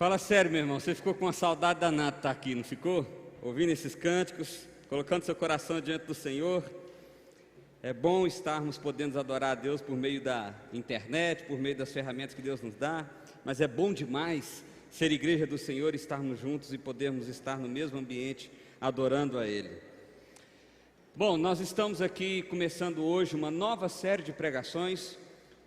Fala sério, meu irmão, você ficou com uma saudade danada de estar aqui, não ficou? Ouvindo esses cânticos, colocando seu coração diante do Senhor. É bom estarmos podendo adorar a Deus por meio da internet, por meio das ferramentas que Deus nos dá, mas é bom demais ser igreja do Senhor, estarmos juntos e podermos estar no mesmo ambiente adorando a Ele. Bom, nós estamos aqui começando hoje uma nova série de pregações.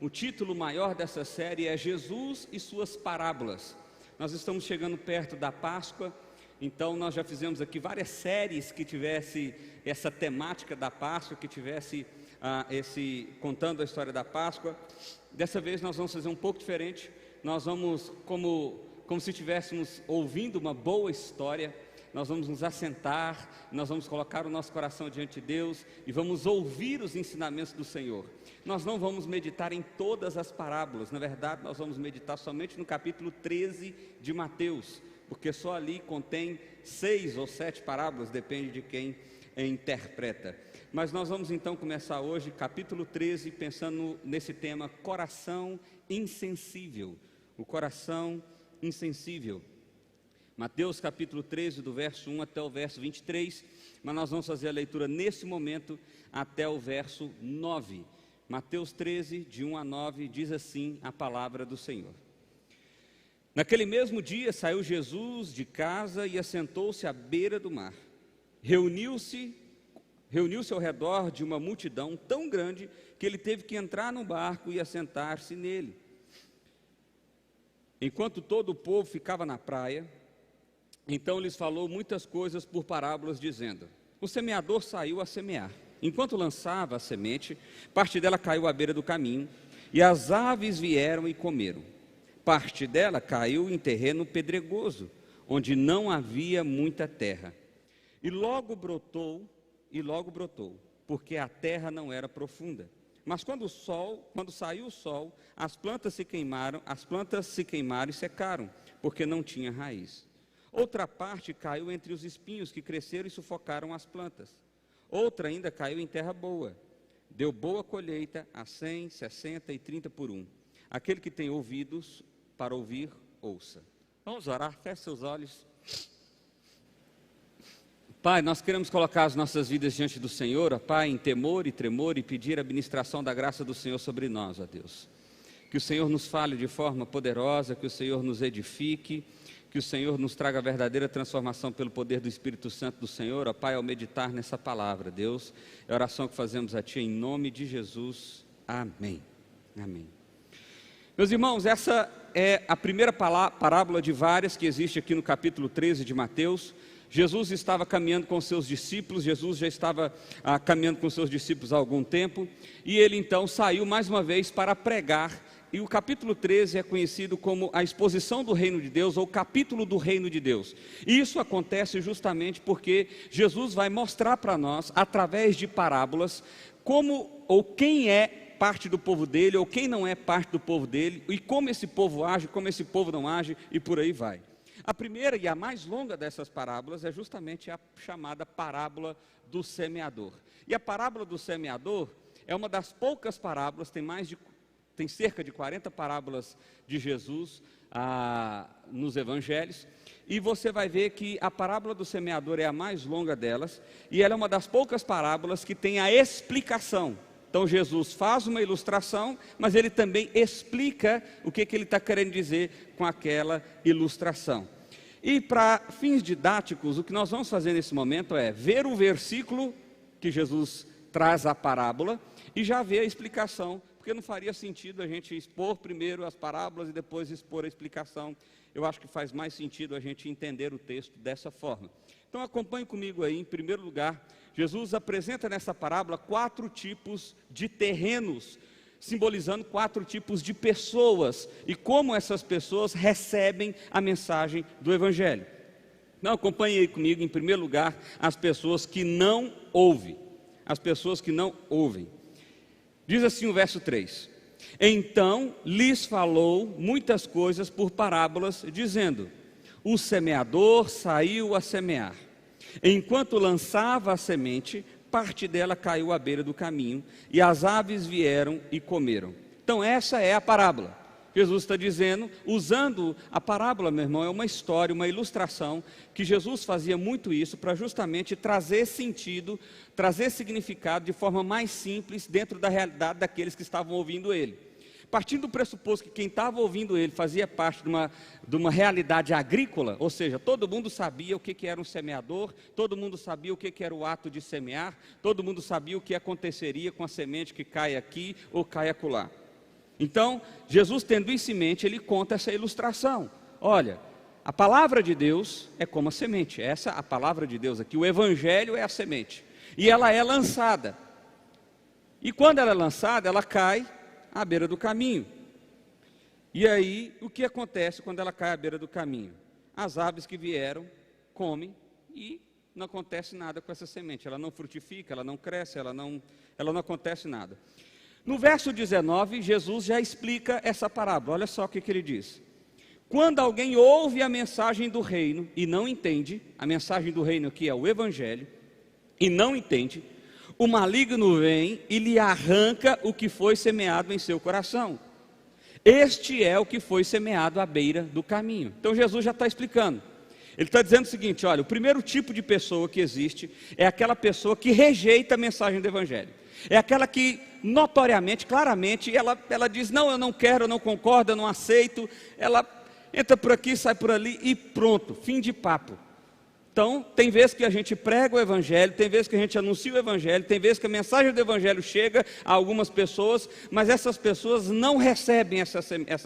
O título maior dessa série é Jesus e suas parábolas. Nós estamos chegando perto da Páscoa, então nós já fizemos aqui várias séries que tivesse essa temática da Páscoa, que tivesse contando a história da Páscoa. Dessa vez nós vamos fazer um pouco diferente. Nós vamos, como se estivéssemos ouvindo uma boa história, nós vamos nos assentar, nós vamos colocar o nosso coração diante de Deus e vamos ouvir os ensinamentos do Senhor. Nós não vamos meditar em todas as parábolas, na verdade nós vamos meditar somente no capítulo 13 de Mateus, porque só ali contém 6 ou 7 parábolas, depende de quem interpreta. Mas nós vamos então começar hoje, capítulo 13, pensando nesse tema, coração insensível. O coração insensível. Mateus capítulo 13, do verso 1 até o verso 23, mas nós vamos fazer a leitura nesse momento até o verso 9. Mateus 13, de 1 a 9, diz assim a palavra do Senhor. Naquele mesmo dia saiu Jesus de casa e assentou-se à beira do mar. Reuniu-se ao redor de uma multidão tão grande que ele teve que entrar no barco e assentar-se nele. Enquanto todo o povo ficava na praia, então lhes falou muitas coisas por parábolas, dizendo: o semeador saiu a semear. Enquanto lançava a semente, parte dela caiu à beira do caminho, e as aves vieram e comeram. Parte dela caiu em terreno pedregoso, onde não havia muita terra. E logo brotou, porque a terra não era profunda. Mas quando saiu o sol, as plantas se queimaram e secaram, porque não tinha raiz. Outra parte caiu entre os espinhos que cresceram e sufocaram as plantas. Outra ainda caiu em terra boa. Deu boa colheita a 100, 60 e 30 por 1. Aquele que tem ouvidos para ouvir, ouça. Vamos orar, feche seus olhos. Pai, nós queremos colocar as nossas vidas diante do Senhor, ó Pai, em temor e tremor, e pedir a ministração da graça do Senhor sobre nós, ó Deus. Que o Senhor nos fale de forma poderosa, que o Senhor nos edifique, que o Senhor nos traga a verdadeira transformação pelo poder do Espírito Santo do Senhor, ó Pai, ao meditar nessa palavra, Deus. É a oração que fazemos a Ti em nome de Jesus. Amém. Amém. Meus irmãos, essa é a primeira parábola de várias que existe aqui no capítulo 13 de Mateus. Jesus estava caminhando com seus discípulos, Jesus já estava caminhando com seus discípulos há algum tempo, e ele então saiu mais uma vez para pregar. E o capítulo 13 é conhecido como a exposição do reino de Deus, ou capítulo do reino de Deus. E isso acontece justamente porque Jesus vai mostrar para nós, através de parábolas, como ou quem é parte do povo dele, ou quem não é parte do povo dele, e como esse povo age, como esse povo não age, e por aí vai. A primeira e a mais longa dessas parábolas é justamente a chamada parábola do semeador. E a parábola do semeador é uma das poucas parábolas, tem cerca de 40 parábolas de Jesus nos evangelhos, e você vai ver que a parábola do semeador é a mais longa delas, e ela é uma das poucas parábolas que tem a explicação. Então Jesus faz uma ilustração, mas ele também explica o que ele está querendo dizer com aquela ilustração. E para fins didáticos, o que nós vamos fazer nesse momento é ver o versículo que Jesus traz a parábola e já ver a explicação, porque não faria sentido a gente expor primeiro as parábolas e depois expor a explicação. Eu acho que faz mais sentido a gente entender o texto dessa forma. Então acompanhe comigo aí. Em primeiro lugar, Jesus apresenta nessa parábola 4 tipos de terrenos, simbolizando 4 tipos de pessoas e como essas pessoas recebem a mensagem do Evangelho. Então acompanhe aí comigo, em primeiro lugar, as pessoas que não ouvem. As pessoas que não ouvem. Diz assim o verso 3: então lhes falou muitas coisas por parábolas, dizendo: o semeador saiu a semear. Enquanto lançava a semente, parte dela caiu à beira do caminho, e as aves vieram e comeram. Então essa é a parábola. Jesus está dizendo, usando a parábola, meu irmão, é uma história, uma ilustração, que Jesus fazia muito isso para justamente trazer sentido, trazer significado de forma mais simples dentro da realidade daqueles que estavam ouvindo ele. Partindo do pressuposto que quem estava ouvindo ele fazia parte de uma realidade agrícola, ou seja, todo mundo sabia o que era um semeador, todo mundo sabia o que era o ato de semear, todo mundo sabia o que aconteceria com a semente que cai aqui ou cai acolá. Então, Jesus, tendo isso em mente, ele conta essa ilustração. Olha, a palavra de Deus é como a semente. Essa a palavra de Deus aqui. O evangelho é a semente. E ela é lançada. E quando ela é lançada, ela cai à beira do caminho. E aí, o que acontece quando ela cai à beira do caminho? As aves que vieram, comem e não acontece nada com essa semente. Ela não frutifica, ela não cresce, ela não acontece nada. No verso 19, Jesus já explica essa parábola. Olha só o que ele diz. Quando alguém ouve a mensagem do reino e não entende, a mensagem do reino aqui é o evangelho, e não entende, o maligno vem e lhe arranca o que foi semeado em seu coração. Este é o que foi semeado à beira do caminho. Então Jesus já está explicando. Ele está dizendo o seguinte, olha, o primeiro tipo de pessoa que existe é aquela pessoa que rejeita a mensagem do evangelho. É aquela que notoriamente, claramente, ela diz, não, eu não quero, eu não concordo, eu não aceito. Ela entra por aqui, sai por ali e pronto, fim de papo. Então, tem vezes que a gente prega o evangelho, tem vezes que a gente anuncia o evangelho, tem vezes que a mensagem do evangelho chega a algumas pessoas, mas essas pessoas não recebem essa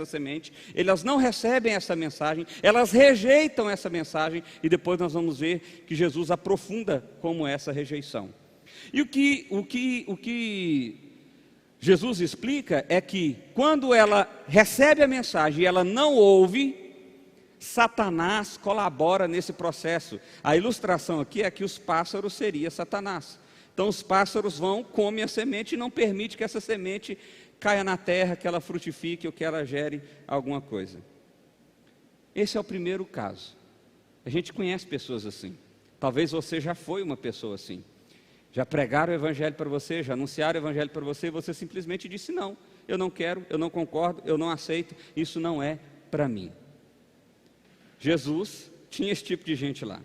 semente, elas não recebem essa mensagem, elas rejeitam essa mensagem, e depois nós vamos ver que Jesus aprofunda como é essa rejeição. E o que Jesus explica é que quando ela recebe a mensagem e ela não ouve, Satanás colabora nesse processo. A ilustração aqui é que os pássaros seria Satanás. Então os pássaros vão, comem a semente e não permite que essa semente caia na terra, que ela frutifique ou que ela gere alguma coisa. Esse é o primeiro caso. A gente conhece pessoas assim. Talvez você já foi uma pessoa assim. Já pregaram o evangelho para você, já anunciaram o evangelho para você, e você simplesmente disse não, eu não quero, eu não concordo, eu não aceito, isso não é para mim. Jesus tinha esse tipo de gente lá.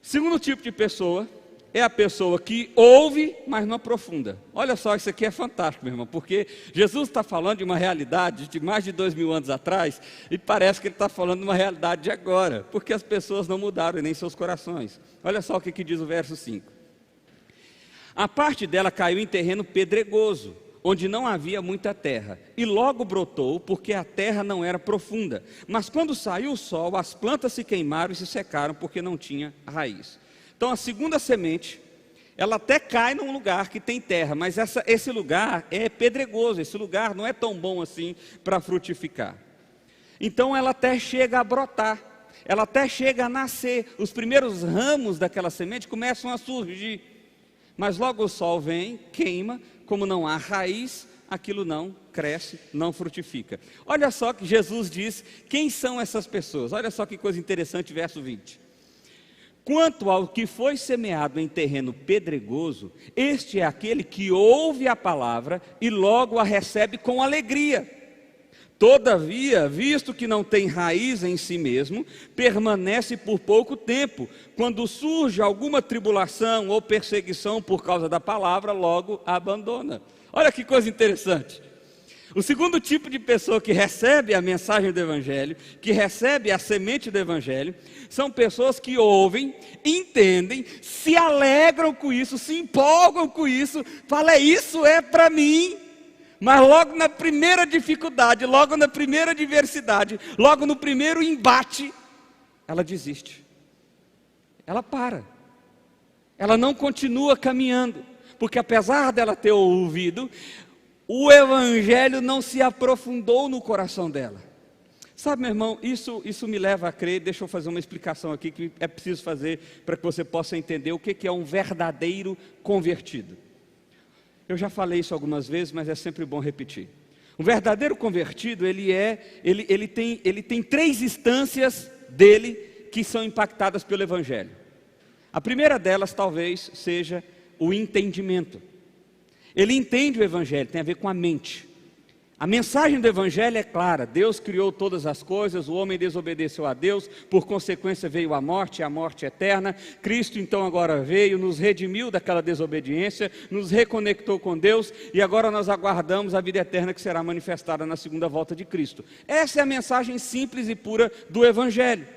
Segundo tipo de pessoa é a pessoa que ouve, mas não aprofunda. Olha só, isso aqui é fantástico, meu irmão, porque Jesus está falando de uma realidade de mais de 2000 anos atrás, e parece que ele está falando de uma realidade de agora, porque as pessoas não mudaram, e nem seus corações. Olha só o que diz o verso 5. A parte dela caiu em terreno pedregoso, onde não havia muita terra, e logo brotou, porque a terra não era profunda. Mas quando saiu o sol, as plantas se queimaram e se secaram, porque não tinha raiz. Então a segunda semente, ela até cai num lugar que tem terra, mas esse lugar é pedregoso, esse lugar não é tão bom assim para frutificar. Então ela até chega a brotar, ela até chega a nascer, os primeiros ramos daquela semente começam a surgir, mas logo o sol vem, queima, como não há raiz, aquilo não cresce, não frutifica. Olha só que Jesus diz, quem são essas pessoas? Olha só que coisa interessante, verso 20. Quanto ao que foi semeado em terreno pedregoso, este é aquele que ouve a palavra e logo a recebe com alegria. Todavia, visto que não tem raiz em si mesmo, permanece por pouco tempo. Quando surge alguma tribulação ou perseguição por causa da palavra, logo a abandona. Olha que coisa interessante. O segundo tipo de pessoa que recebe a mensagem do evangelho, que recebe a semente do evangelho, são pessoas que ouvem, entendem, se alegram com isso, se empolgam com isso, falam, isso é para mim. Mas logo na primeira dificuldade, logo na primeira adversidade, logo no primeiro embate, ela desiste. Ela para. Ela não continua caminhando, porque apesar dela ter ouvido, o evangelho não se aprofundou no coração dela. Sabe, meu irmão, isso me leva a crer, deixa eu fazer uma explicação aqui que é preciso fazer para que você possa entender o que é um verdadeiro convertido. Eu já falei isso algumas vezes, mas é sempre bom repetir. Um verdadeiro convertido, ele tem três instâncias dele que são impactadas pelo evangelho. A primeira delas talvez seja o entendimento. Ele entende o evangelho, tem a ver com a mente. A mensagem do Evangelho é clara: Deus criou todas as coisas, o homem desobedeceu a Deus, por consequência veio a morte eterna. Cristo então agora veio, nos redimiu daquela desobediência, nos reconectou com Deus, e agora nós aguardamos a vida eterna que será manifestada na segunda volta de Cristo. Essa é a mensagem simples e pura do Evangelho.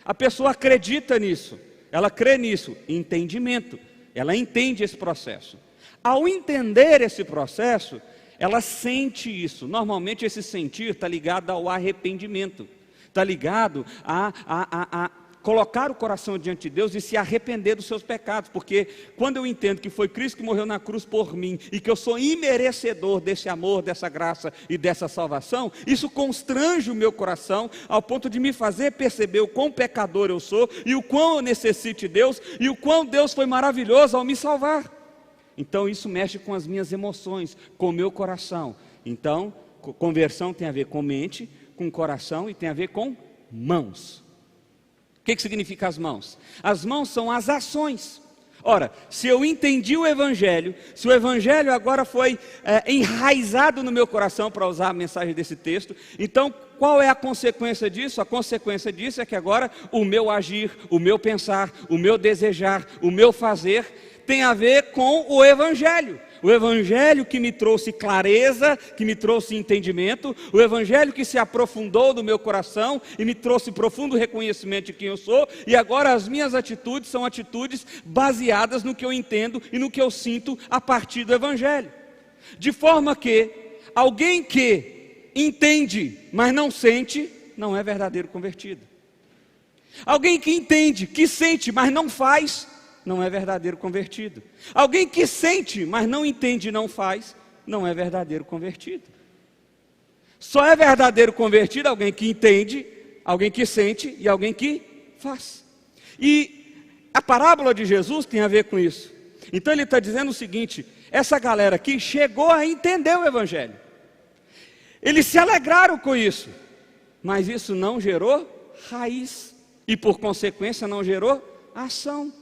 A pessoa acredita nisso, ela crê nisso, entendimento, ela entende esse processo. Ao entender esse processo, ela sente isso. Normalmente esse sentir está ligado ao arrependimento, está ligado a colocar o coração diante de Deus e se arrepender dos seus pecados, porque quando eu entendo que foi Cristo que morreu na cruz por mim, e que eu sou imerecedor desse amor, dessa graça e dessa salvação, isso constrange o meu coração, ao ponto de me fazer perceber o quão pecador eu sou, e o quão eu necessito de Deus, e o quão Deus foi maravilhoso ao me salvar. Então isso mexe com as minhas emoções, com o meu coração. Então, conversão tem a ver com mente, com coração e tem a ver com mãos. O que significa as mãos? As mãos são as ações. Ora, se eu entendi o Evangelho, se o Evangelho agora foi enraizado no meu coração, para usar a mensagem desse texto, então qual é a consequência disso? A consequência disso é que agora o meu agir, o meu pensar, o meu desejar, o meu fazer tem a ver com o Evangelho. O Evangelho que me trouxe clareza, que me trouxe entendimento, o Evangelho que se aprofundou no meu coração e me trouxe profundo reconhecimento de quem eu sou, e agora as minhas atitudes são atitudes baseadas no que eu entendo e no que eu sinto a partir do Evangelho. De forma que alguém que entende, mas não sente, não é verdadeiro convertido. Alguém que entende, que sente, mas não faz, não é verdadeiro convertido. Alguém que sente, mas não entende e não faz, não é verdadeiro convertido. Só é verdadeiro convertido alguém que entende, alguém que sente e alguém que faz. E a parábola de Jesus tem a ver com isso. Então ele está dizendo o seguinte: essa galera aqui chegou a entender o Evangelho. Eles se alegraram com isso, mas isso não gerou raiz e por consequência não gerou ação.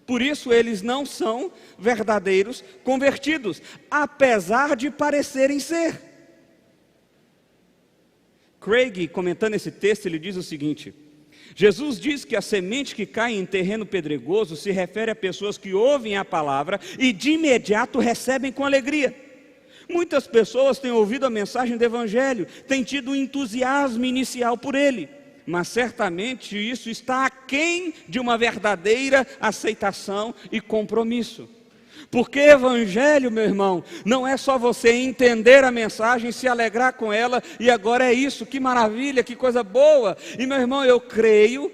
Por isso eles não são verdadeiros convertidos, apesar de parecerem ser. Craig, comentando esse texto, ele diz o seguinte: Jesus diz que a semente que cai em terreno pedregoso se refere a pessoas que ouvem a palavra e de imediato recebem com alegria. Muitas pessoas têm ouvido a mensagem do Evangelho, têm tido um entusiasmo inicial por ele, mas certamente isso está aquém de uma verdadeira aceitação e compromisso. Porque Evangelho, meu irmão, não é só você entender a mensagem, se alegrar com ela, e agora é isso, que maravilha, que coisa boa. E meu irmão, eu creio,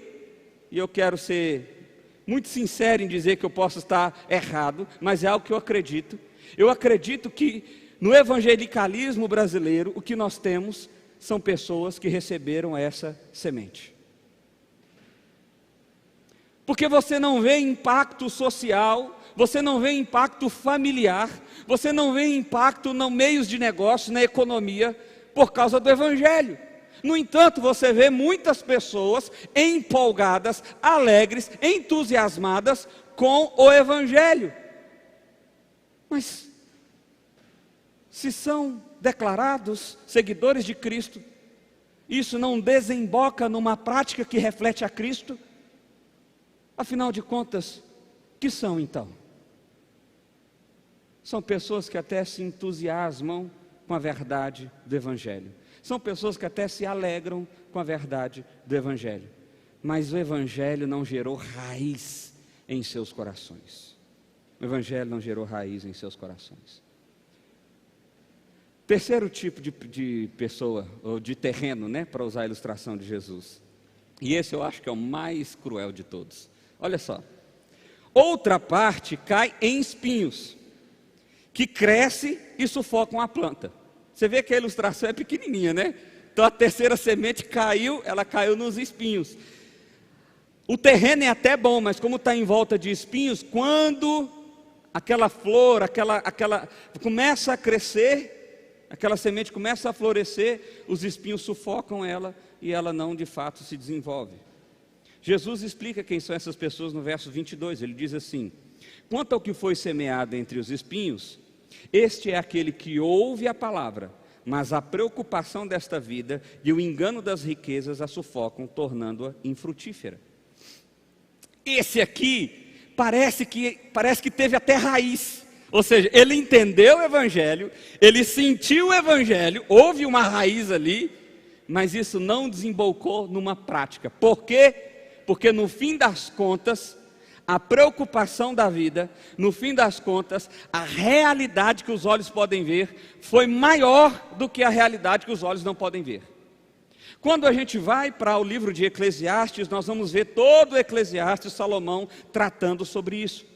e eu quero ser muito sincero em dizer que eu posso estar errado, mas é algo que eu acredito. Eu acredito que no evangelicalismo brasileiro, o que nós temos são pessoas que receberam essa semente. Porque você não vê impacto social, você não vê impacto familiar, você não vê impacto nos meios de negócio, na economia, por causa do Evangelho. No entanto, você vê muitas pessoas empolgadas, alegres, entusiasmadas com o Evangelho. Mas, se são declarados seguidores de Cristo, isso não desemboca numa prática que reflete a Cristo? Afinal de contas, que são então? São pessoas que até se entusiasmam com a verdade do Evangelho. São pessoas que até se alegram com a verdade do Evangelho. Mas o Evangelho não gerou raiz em seus corações. O Evangelho não gerou raiz em seus corações. Terceiro tipo de pessoa, ou de terreno, para usar a ilustração de Jesus. E esse eu acho que é o mais cruel de todos. Olha só. Outra parte cai em espinhos, que cresce e sufocam a planta. Você vê que a ilustração é pequenininha, né? Então a terceira semente caiu, ela caiu nos espinhos. O terreno é até bom, mas como está em volta de espinhos, quando aquela flor, aquela começa a crescer, aquela semente começa a florescer, os espinhos sufocam ela e ela não de fato se desenvolve. Jesus explica quem são essas pessoas no verso 22, ele diz assim: quanto ao que foi semeado entre os espinhos, este é aquele que ouve a palavra, mas a preocupação desta vida e o engano das riquezas a sufocam, tornando-a infrutífera. Esse aqui parece que teve até raiz, ou seja, ele entendeu o Evangelho, ele sentiu o Evangelho, houve uma raiz ali, mas isso não desembocou numa prática. Por quê? Porque no fim das contas, a preocupação da vida, no fim das contas, a realidade que os olhos podem ver, foi maior do que a realidade que os olhos não podem ver. Quando a gente vai para o livro de Eclesiastes, nós vamos ver todo o Eclesiastes, Salomão, tratando sobre isso.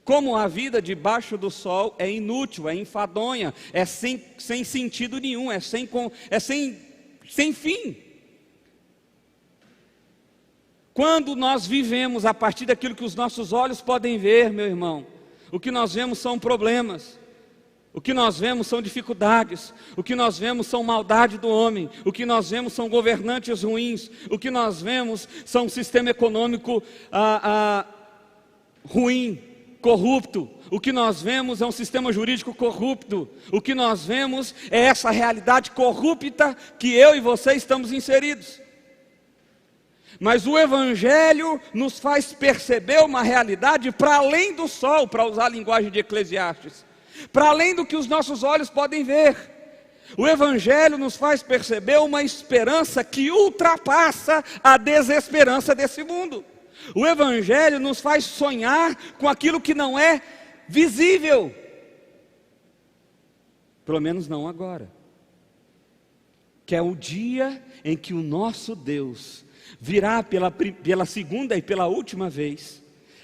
Como a vida debaixo do sol é inútil, é enfadonha, é sem sentido nenhum, é sem fim. Quando nós vivemos a partir daquilo que os nossos olhos podem ver, meu irmão, o que nós vemos são problemas, o que nós vemos são dificuldades, o que nós vemos são maldade do homem, o que nós vemos são governantes ruins, o que nós vemos são um sistema econômico ruim, corrupto, o que nós vemos é um sistema jurídico corrupto, o que nós vemos é essa realidade corrupta que eu e você estamos inseridos. Mas o Evangelho nos faz perceber uma realidade para além do sol, para usar a linguagem de Eclesiastes, para além do que os nossos olhos podem ver. O Evangelho nos faz perceber uma esperança que ultrapassa a desesperança desse mundo. O Evangelho nos faz sonhar com aquilo que não é visível, pelo menos não agora, que é o dia em que o nosso Deus virá pela segunda e pela última vez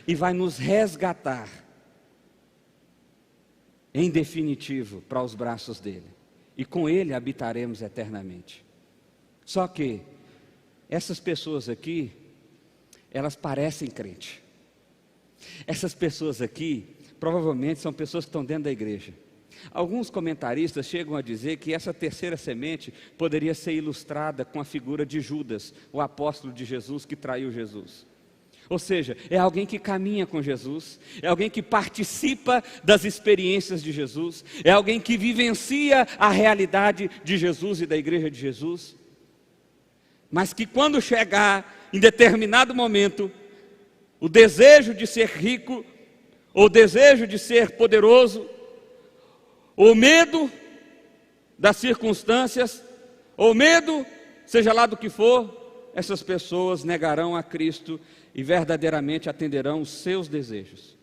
e vai nos resgatar em definitivo para os braços dele, e com ele habitaremos eternamente. Só que essas pessoas aqui, elas parecem crente. Essas pessoas aqui provavelmente são pessoas que estão dentro da igreja. Alguns comentaristas chegam a dizer que essa terceira semente poderia ser ilustrada com a figura de Judas, o apóstolo de Jesus que traiu Jesus. Ou seja, é alguém que caminha com Jesus, é alguém que participa das experiências de Jesus, é alguém que vivencia a realidade de Jesus e da igreja de Jesus, mas que quando chegar em determinado momento, o desejo de ser rico, ou o desejo de ser poderoso, o medo das circunstâncias, ou medo, seja lá do que for, essas pessoas negarão a Cristo e verdadeiramente atenderão os seus desejos.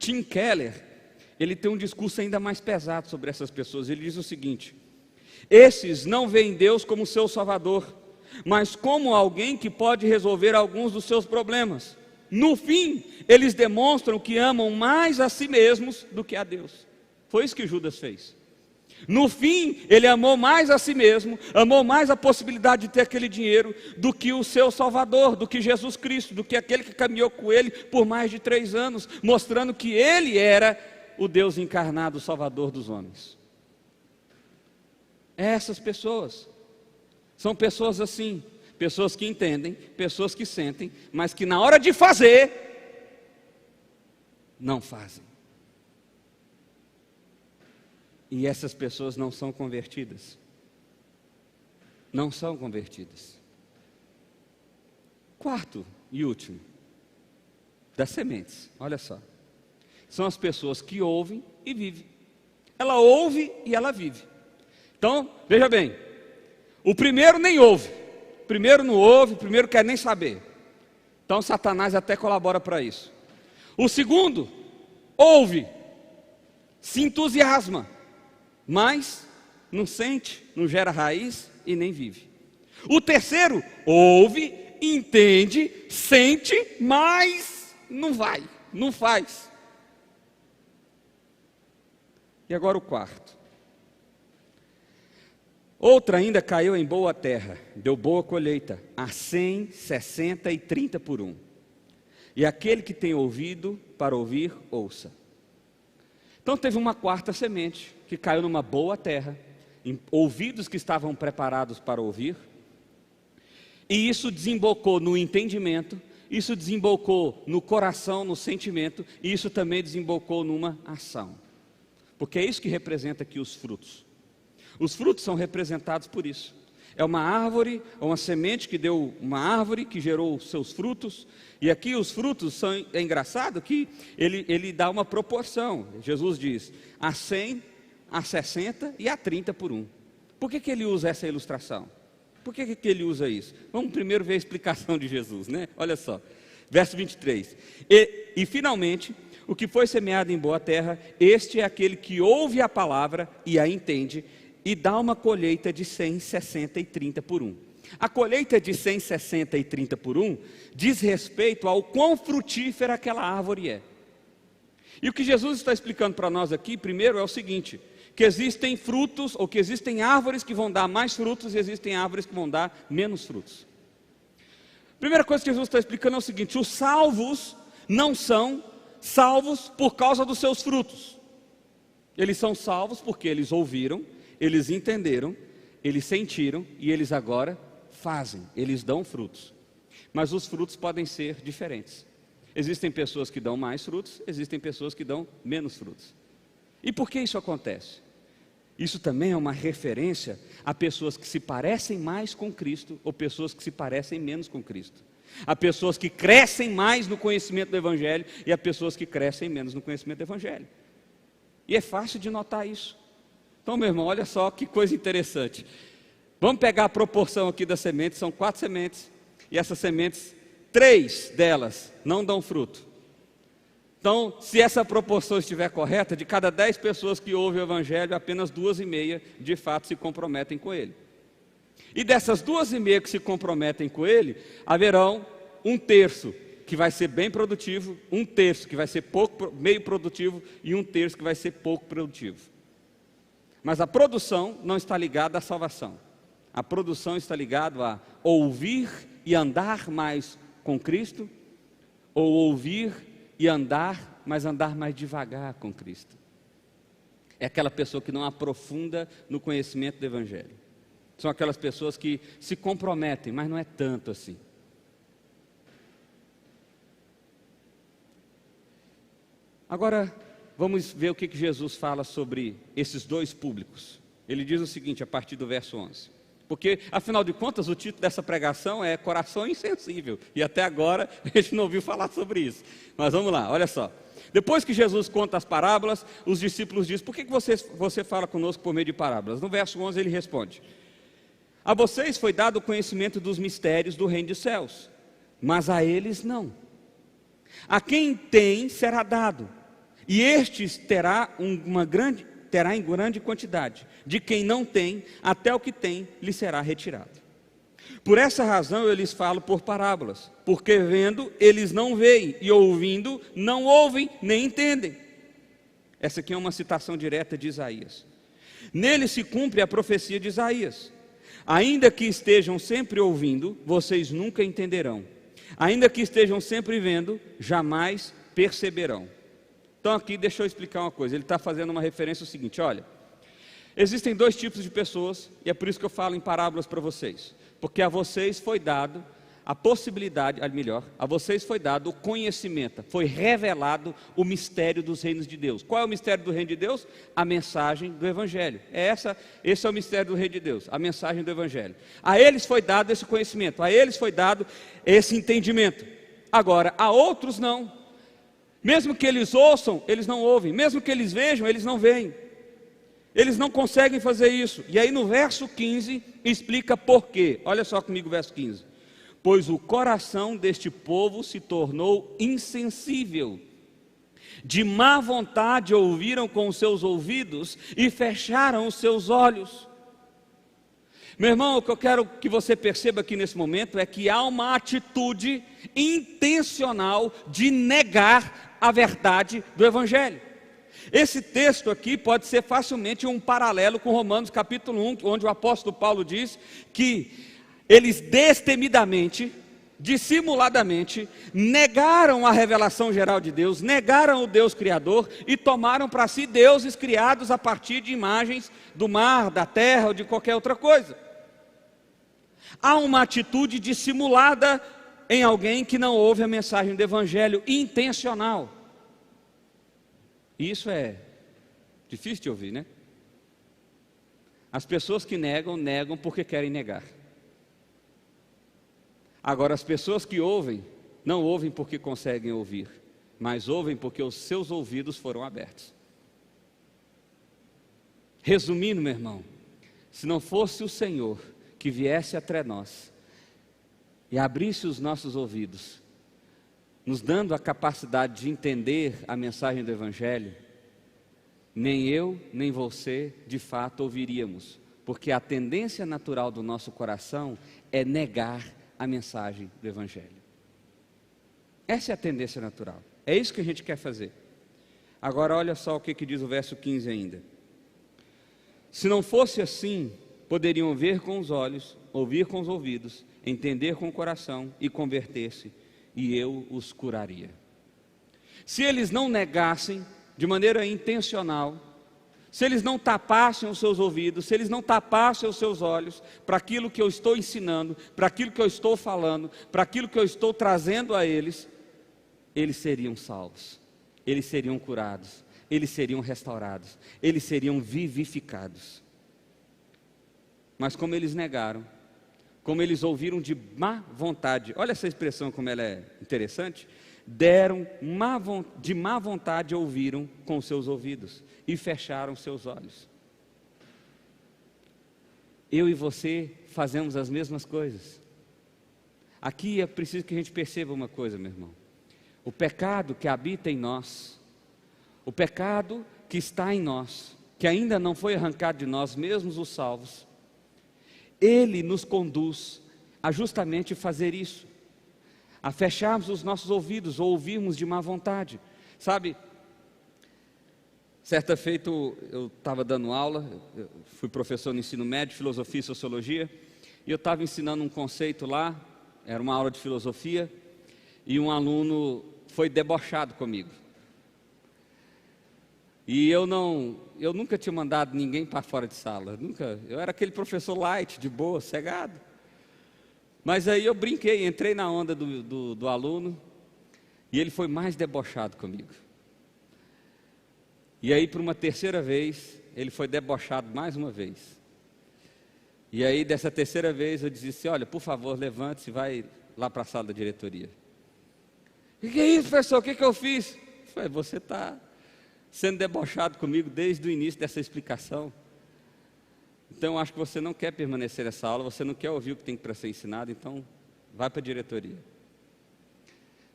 Tim Keller, ele tem um discurso ainda mais pesado sobre essas pessoas. Ele diz o seguinte: esses não veem Deus como seu Salvador, mas como alguém que pode resolver alguns dos seus problemas. No fim, eles demonstram que amam mais a si mesmos do que a Deus. Foi isso que Judas fez. No fim, ele amou mais a si mesmo, amou mais a possibilidade de ter aquele dinheiro do que o seu Salvador, do que Jesus Cristo, do que aquele que caminhou com ele por mais de 3 anos, mostrando que ele era o Deus encarnado, o Salvador dos homens. Essas pessoas são pessoas assim, pessoas que entendem, pessoas que sentem, mas que na hora de fazer, não fazem. E essas pessoas não são convertidas. Não são convertidas. Quarto e último, das sementes, olha só. São as pessoas que ouvem e vivem. Ela ouve e ela vive. Então, veja bem, o primeiro nem ouve, o primeiro não ouve, o primeiro quer nem saber. Então Satanás até colabora para isso. O segundo, ouve, se entusiasma, mas não sente, não gera raiz e nem vive. O terceiro, ouve, entende, sente, mas não vai, não faz. E agora o quarto. Outra ainda caiu em boa terra, deu boa colheita, a 100, 60 e 30 por 1. E aquele que tem ouvido para ouvir, ouça. Então teve uma quarta semente, que caiu numa boa terra, em ouvidos que estavam preparados para ouvir, e isso desembocou no entendimento, isso desembocou no coração, no sentimento, e isso também desembocou numa ação. Porque é isso que representa aqui os frutos. Os frutos são representados por isso. É uma árvore, ou uma semente que deu uma árvore, que gerou seus frutos. E aqui os frutos são, é engraçado que ele dá uma proporção. Jesus diz, a 100, a 60 e a 30 por um. Por que ele usa essa ilustração? Por que ele usa isso? Vamos primeiro ver a explicação de Jesus, né? Olha só, verso 23. E finalmente, o que foi semeado em boa terra, este é aquele que ouve a palavra e a entende, e dá uma colheita de 100, 60 e 30 por um. A colheita de 100, 60 e 30 por um diz respeito ao quão frutífera aquela árvore é. E o que Jesus está explicando para nós aqui, primeiro, é o seguinte, que existem frutos, ou que existem árvores que vão dar mais frutos, e existem árvores que vão dar menos frutos. A primeira coisa que Jesus está explicando é o seguinte, os salvos não são salvos por causa dos seus frutos. Eles são salvos porque eles ouviram, eles entenderam, eles sentiram, e eles agora fazem, eles dão frutos. Mas os frutos podem ser diferentes. Existem pessoas que dão mais frutos, existem pessoas que dão menos frutos. E por que isso acontece? Isso também é uma referência a pessoas que se parecem mais com Cristo ou pessoas que se parecem menos com Cristo. A pessoas que crescem mais no conhecimento do Evangelho e a pessoas que crescem menos no conhecimento do Evangelho. E é fácil de notar isso. Então, meu irmão, olha só que coisa interessante. Vamos pegar a proporção aqui das sementes, são 4 sementes, e essas sementes, 3 delas não dão fruto. Então, se essa proporção estiver correta, de cada 10 pessoas que ouvem o Evangelho, apenas 2,5 de fato se comprometem com ele. E dessas 2,5 que se comprometem com ele, haverão 1/3 que vai ser bem produtivo, 1/3 que vai ser meio produtivo e 1/3 que vai ser pouco produtivo. Mas a produção não está ligada à salvação. A produção está ligada a ouvir e andar mais com Cristo, ou ouvir e andar, mas andar mais devagar com Cristo. É aquela pessoa que não aprofunda no conhecimento do Evangelho. São aquelas pessoas que se comprometem, mas não é tanto assim. Agora, vamos ver o que Jesus fala sobre esses dois públicos. Ele diz o seguinte, a partir do verso 11. Porque, afinal de contas, o título dessa pregação é Coração Insensível. E até agora, a gente não ouviu falar sobre isso. Mas vamos lá, olha só. Depois que Jesus conta as parábolas, os discípulos dizem, por que você fala conosco por meio de parábolas? No verso 11 ele responde, a vocês foi dado o conhecimento dos mistérios do reino dos céus, mas a eles não. A quem tem será dado, e estes terá em grande quantidade. De quem não tem, até o que tem lhe será retirado. Por essa razão eu lhes falo por parábolas, porque vendo eles não veem, e ouvindo não ouvem nem entendem. Essa aqui é uma citação direta de Isaías. Nele se cumpre a profecia de Isaías. Ainda que estejam sempre ouvindo, vocês nunca entenderão. Ainda que estejam sempre vendo, jamais perceberão. Então aqui deixa eu explicar uma coisa. Ele está fazendo uma referência ao seguinte, olha. Existem 2 tipos de pessoas, e é por isso que eu falo em parábolas para vocês. Porque a vocês foi dado a possibilidade, a vocês foi dado o conhecimento, foi revelado o mistério dos reinos de Deus. Qual é o mistério do reino de Deus? A mensagem do Evangelho. Esse é o mistério do reino de Deus, a mensagem do Evangelho. A eles foi dado esse conhecimento, a eles foi dado esse entendimento. Agora, a outros não. Mesmo que eles ouçam, eles não ouvem. Mesmo que eles vejam, eles não veem. Eles não conseguem fazer isso. E aí no verso 15 explica por quê. Olha só comigo o verso 15. Pois o coração deste povo se tornou insensível. De má vontade ouviram com os seus ouvidos e fecharam os seus olhos. Meu irmão, o que eu quero que você perceba aqui nesse momento é que há uma atitude intencional de negar a verdade do Evangelho. Esse texto aqui pode ser facilmente um paralelo com Romanos capítulo 1, onde o apóstolo Paulo diz que eles destemidamente, dissimuladamente, negaram a revelação geral de Deus, negaram o Deus Criador e tomaram para si deuses criados a partir de imagens do mar, da terra ou de qualquer outra coisa. Há uma atitude dissimulada em alguém que não ouve a mensagem do Evangelho, intencional. Isso é difícil de ouvir, né? As pessoas que negam, negam porque querem negar. Agora, as pessoas que ouvem, não ouvem porque conseguem ouvir, mas ouvem porque os seus ouvidos foram abertos. Resumindo, meu irmão, se não fosse o Senhor que viesse até nós e abrisse os nossos ouvidos, nos dando a capacidade de entender a mensagem do Evangelho, nem eu, nem você, de fato, ouviríamos, porque a tendência natural do nosso coração é negar a mensagem do Evangelho. Essa é a tendência natural, é isso que a gente quer fazer. Agora olha só o que diz o verso 15 ainda. Se não fosse assim, poderiam ver com os olhos, ouvir com os ouvidos, entender com o coração e converter-se, e eu os curaria. Se eles não negassem de maneira intencional, se eles não tapassem os seus ouvidos, se eles não tapassem os seus olhos para aquilo que eu estou ensinando, para aquilo que eu estou falando, para aquilo que eu estou trazendo a eles, eles seriam salvos, eles seriam curados, eles seriam restaurados, eles seriam vivificados. Mas como eles negaram, como eles ouviram de má vontade, olha essa expressão como ela é interessante, deram de má vontade, ouviram com seus ouvidos e fecharam seus olhos. Eu e você fazemos as mesmas coisas. Aqui é preciso que a gente perceba uma coisa, meu irmão. O pecado que habita em nós, o pecado que está em nós, que ainda não foi arrancado de nós mesmos os salvos, ele nos conduz a justamente fazer isso, a fecharmos os nossos ouvidos ou ouvirmos de má vontade. Sabe, certa feita eu estava dando aula, eu fui professor no ensino médio, filosofia e sociologia, e eu estava ensinando um conceito lá, era uma aula de filosofia, e um aluno foi debochado comigo. E eu nunca tinha mandado ninguém para fora de sala, eu era aquele professor light, de boa, cegado. Mas aí eu brinquei, entrei na onda do aluno, e ele foi mais debochado comigo. E aí, por uma terceira vez, ele foi debochado mais uma vez. E aí, dessa terceira vez, eu disse: olha, por favor, levante-se e vai lá para a sala da diretoria. O que é isso, professor? O que eu fiz? Eu falei: você está sendo debochado comigo desde o início dessa explicação. Então, acho que você não quer permanecer nessa aula, você não quer ouvir o que tem para ser ensinado, então vai para a diretoria.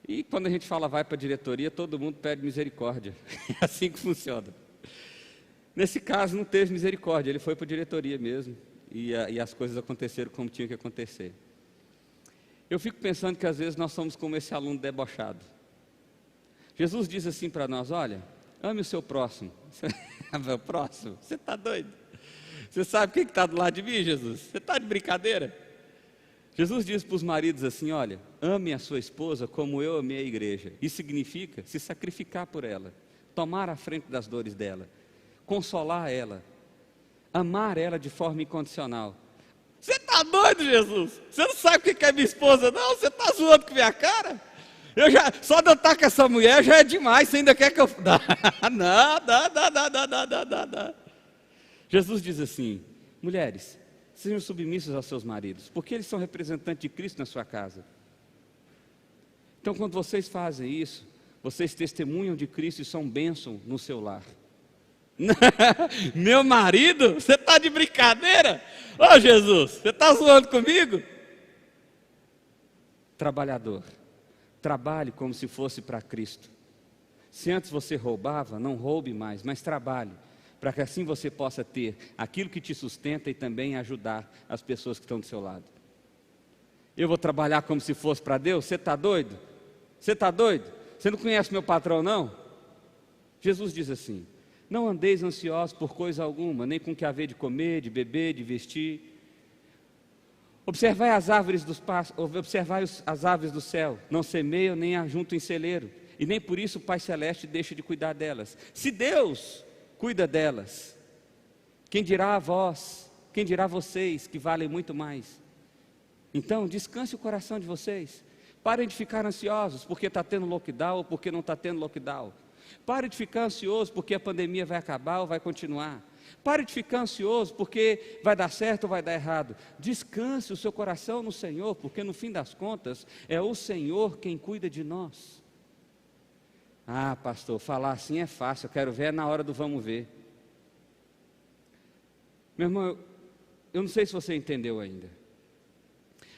E quando a gente fala vai para a diretoria, todo mundo pede misericórdia. É assim que funciona. Nesse caso não teve misericórdia, ele foi para a diretoria mesmo, e as coisas aconteceram como tinham que acontecer. Eu fico pensando que às vezes nós somos como esse aluno debochado. Jesus diz assim para nós: olha, ame o seu próximo. O próximo? Você está doido? Você sabe quem está do lado de mim, Jesus? Você está de brincadeira? Jesus diz para os maridos assim: olha, ame a sua esposa como eu amei a igreja. Isso significa se sacrificar por ela, tomar a frente das dores dela, consolar ela, amar ela de forma incondicional. Você está doido, Jesus? Você não sabe o que é minha esposa, não? Você está zoando com a minha cara? Só de eu estar com essa mulher já é demais, você ainda quer que eu... Não. Jesus diz assim: mulheres, sejam submissos aos seus maridos, porque eles são representantes de Cristo na sua casa. Então, quando vocês fazem isso, vocês testemunham de Cristo e são bênção no seu lar. Meu marido? Você está de brincadeira? Ô Jesus, você está zoando comigo? Trabalhador, trabalhe como se fosse para Cristo. Se antes você roubava, não roube mais, mas trabalhe, para que assim você possa ter aquilo que te sustenta e também ajudar as pessoas que estão do seu lado. Eu vou trabalhar como se fosse para Deus? Você está doido? Você está doido? Você não conhece meu patrão, não? Jesus diz assim: não andeis ansiosos por coisa alguma, nem com o que haver de comer, de beber, de vestir. Observai as aves do céu, não semeiam nem ajuntam em celeiro, e nem por isso o Pai Celeste deixa de cuidar delas. Se Deus cuida delas, quem dirá a vós, quem dirá a vocês, que valem muito mais? Então, descanse o coração de vocês. Parem de ficar ansiosos porque está tendo lockdown ou porque não está tendo lockdown. Pare de ficar ansioso porque a pandemia vai acabar ou vai continuar. Pare de ficar ansioso porque vai dar certo ou vai dar errado. Descanse o seu coração no Senhor, porque no fim das contas é o Senhor quem cuida de nós. Ah, pastor, falar assim é fácil, eu quero ver na hora do vamos ver. Meu irmão, eu não sei se você entendeu ainda.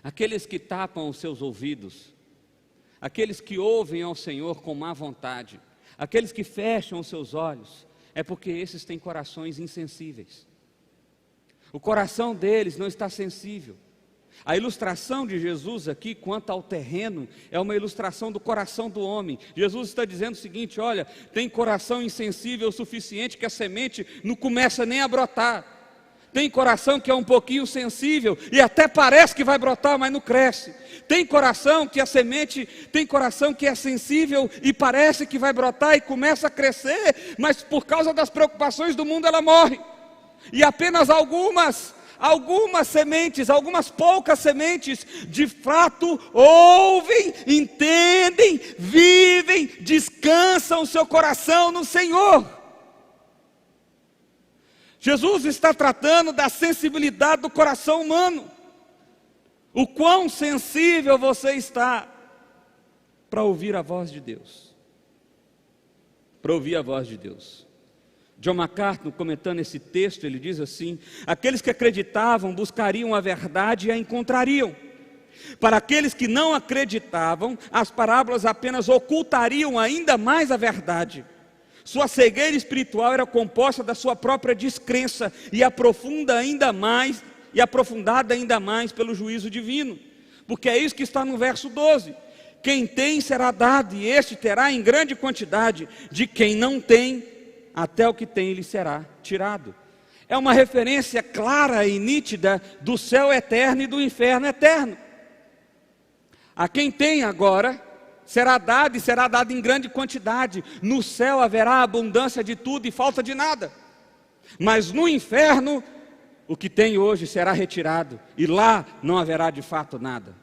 Aqueles que tapam os seus ouvidos, aqueles que ouvem ao Senhor com má vontade, aqueles que fecham os seus olhos, é porque esses têm corações insensíveis. O coração deles não está sensível. A ilustração de Jesus aqui quanto ao terreno é uma ilustração do coração do homem. Jesus está dizendo o seguinte: olha, tem coração insensível o suficiente que a semente não começa nem a brotar. Tem coração que é um pouquinho sensível e até parece que vai brotar, mas não cresce. Tem coração que a semente, tem coração que é sensível e parece que vai brotar e começa a crescer, mas por causa das preocupações do mundo ela morre. E apenas algumas sementes, algumas poucas sementes, de fato ouvem, entendem, vivem, descansam o seu coração no Senhor. Jesus está tratando da sensibilidade do coração humano. O quão sensível você está para ouvir a voz de Deus. Para ouvir a voz de Deus. John MacArthur, comentando esse texto, ele diz assim: aqueles que acreditavam buscariam a verdade e a encontrariam. Para aqueles que não acreditavam, as parábolas apenas ocultariam ainda mais a verdade. Sua cegueira espiritual era composta da sua própria descrença e aprofundada ainda mais pelo juízo divino. Porque é isso que está no verso 12. Quem tem será dado, e este terá em grande quantidade. De quem não tem, até o que tem lhe será tirado. É uma referência clara e nítida do céu eterno e do inferno eterno. A quem tem agora será dado, e será dado em grande quantidade. No céu haverá abundância de tudo e falta de nada. Mas no inferno, o que tem hoje será retirado, e lá não haverá de fato nada.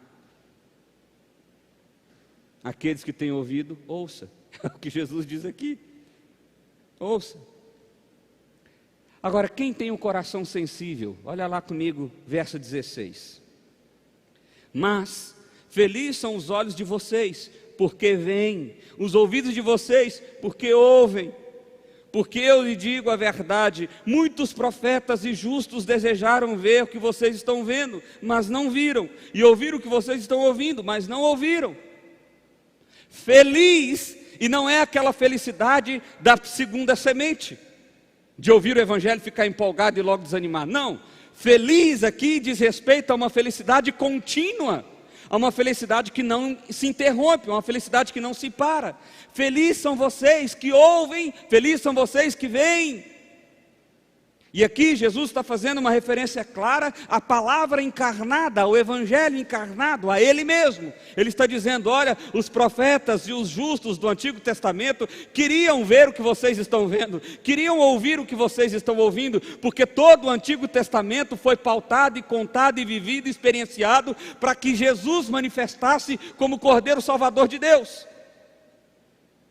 Aqueles que têm ouvido, ouça. É o que Jesus diz aqui. Ouça. Agora, quem tem um coração sensível? Olha lá comigo, verso 16. Mas felizes são os olhos de vocês, porque veem, os ouvidos de vocês, porque ouvem. Porque eu lhe digo a verdade, muitos profetas e justos desejaram ver o que vocês estão vendo, mas não viram, e ouvir o que vocês estão ouvindo, mas não ouviram. Feliz, e não é aquela felicidade da segunda semente, de ouvir o evangelho, ficar empolgado e logo desanimar. Não, feliz aqui diz respeito a uma felicidade contínua, a uma felicidade que não se interrompe, uma felicidade que não se para. Felizes são vocês que ouvem, felizes são vocês que veem. E aqui Jesus está fazendo uma referência clara à palavra encarnada, ao evangelho encarnado, a Ele mesmo. Ele está dizendo: olha, os profetas e os justos do Antigo Testamento queriam ver o que vocês estão vendo, queriam ouvir o que vocês estão ouvindo, porque todo o Antigo Testamento foi pautado e contado e vivido e experienciado para que Jesus manifestasse como Cordeiro Salvador de Deus.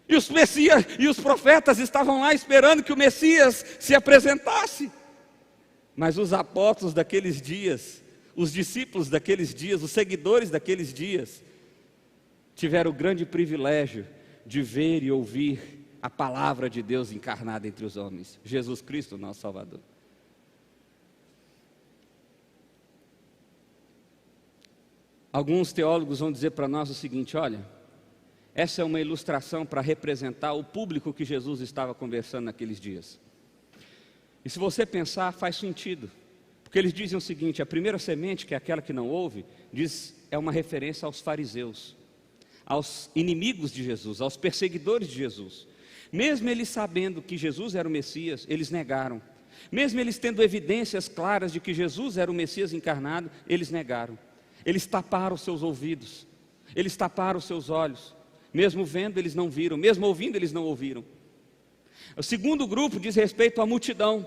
E os Messias e os profetas estavam lá esperando que o Messias se apresentasse. Mas os apóstolos daqueles dias, os discípulos daqueles dias, os seguidores daqueles dias, tiveram o grande privilégio de ver e ouvir a palavra de Deus encarnada entre os homens, Jesus Cristo, nosso Salvador. Alguns teólogos vão dizer para nós o seguinte: olha, essa é uma ilustração para representar o público que Jesus estava conversando naqueles dias. E se você pensar, faz sentido. Porque eles dizem o seguinte: a primeira semente, que é aquela que não ouve, é uma referência aos fariseus, aos inimigos de Jesus, aos perseguidores de Jesus. Mesmo eles sabendo que Jesus era o Messias, eles negaram. Mesmo eles tendo evidências claras de que Jesus era o Messias encarnado, eles negaram. Eles taparam os seus ouvidos, eles taparam os seus olhos. Mesmo vendo, eles não viram. Mesmo ouvindo, eles não ouviram. O segundo grupo diz respeito à multidão.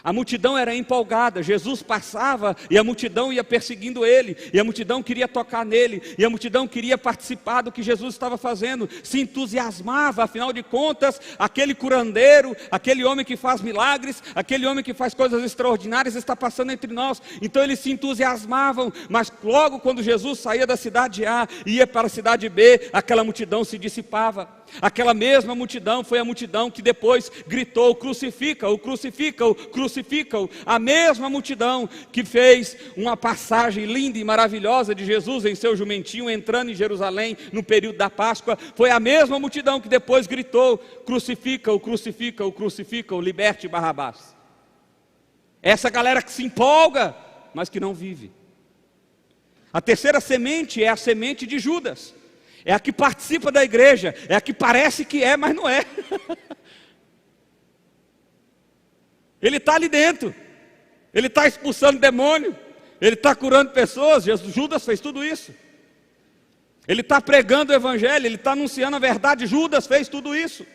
A multidão era empolgada, Jesus passava e a multidão ia perseguindo ele, e a multidão queria tocar nele, e a multidão queria participar do que Jesus estava fazendo, se entusiasmava, afinal de contas, aquele curandeiro, aquele homem que faz milagres, aquele homem que faz coisas extraordinárias está passando entre nós. Então eles se entusiasmavam, mas logo quando Jesus saía da cidade A e ia para a cidade B, aquela multidão se dissipava. Aquela mesma multidão foi a multidão que depois gritou: crucifica-o, crucifica-o, crucifica-o. A mesma multidão que fez uma passagem linda e maravilhosa de Jesus em seu jumentinho entrando em Jerusalém no período da Páscoa, foi a mesma multidão que depois gritou: crucifica-o, crucifica-o, crucifica-o, liberte Barrabás. Essa galera que se empolga, mas que não vive. A terceira semente é a semente de Judas. É a que participa da igreja, é a que parece que é, mas não é. Ele está ali dentro, ele está expulsando demônio, ele está curando pessoas. Judas fez tudo isso. Ele está pregando o evangelho, ele está anunciando a verdade. Judas fez tudo isso.